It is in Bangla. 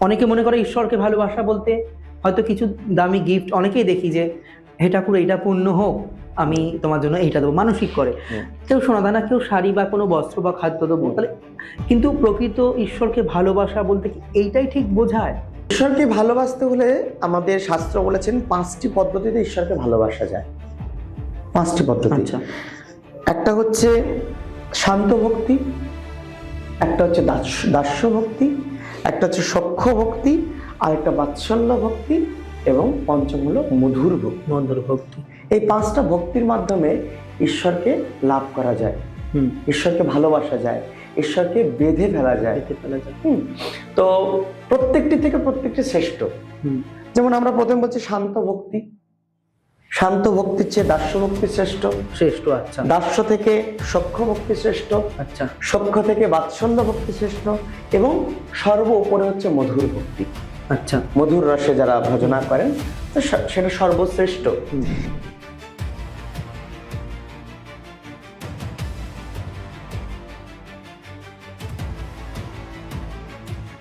অনেকে মনে করে ঈশ্বরকে ভালোবাসা বলতে হয়তো কিছু দামি গিফট, অনেকেই দেখি যে হে ঠাকুর এইটা পূর্ণ হোক, আমি তোমার জন্য এইটা দেবো, মানসিক করে। কেউ সোনাদানা, কেউ শাড়ি বা কোনো বস্ত্র বা খাদ্য দেবো। তাহলে কিন্তু প্রকৃত ঈশ্বরকে ভালোবাসা বলতে কি এইটাই ঠিক বোঝায়? ঈশ্বরকে ভালোবাসতে হলে আমাদের শাস্ত্র বলেছেন 5টি পদ্ধতিতে ঈশ্বরকে ভালোবাসা যায়। 5টি পদ্ধতি। আচ্ছা। একটা হচ্ছে শান্ত ভক্তি, একটা হচ্ছে দাস্য ভক্তি, একটা হচ্ছে সখ্য ভক্তি, আর একটা বাৎসল্য ভক্তি, এবং পঞ্চম হলো মধুর ভক্তি। মধুর ভক্তি। এই 5টা ভক্তির মাধ্যমে ঈশ্বরকে লাভ করা যায়, ঈশ্বরকে ভালোবাসা যায়, ঈশ্বরকে বেঁধে ফেলা যায়। তো প্রত্যেকটি থেকে প্রত্যেকটি শ্রেষ্ঠ। যেমন আমরা প্রথম বলছি শান্ত ভক্তি। শান্ত ভক্তির চেয়ে দাস্য ভক্তি শ্রেষ্ঠ। শ্রেষ্ঠ, আচ্ছা। দাস্য থেকে সখ্য ভক্তি শ্রেষ্ঠ, আচ্ছা। সখ্য থেকে বাৎসল্য ভক্তি শ্রেষ্ঠ, এবং সর্ব উপরে হচ্ছে মধুর ভক্তি। আচ্ছা। মধুর রসে যারা ভজনা করেন সেটা সর্বশ্রেষ্ঠ।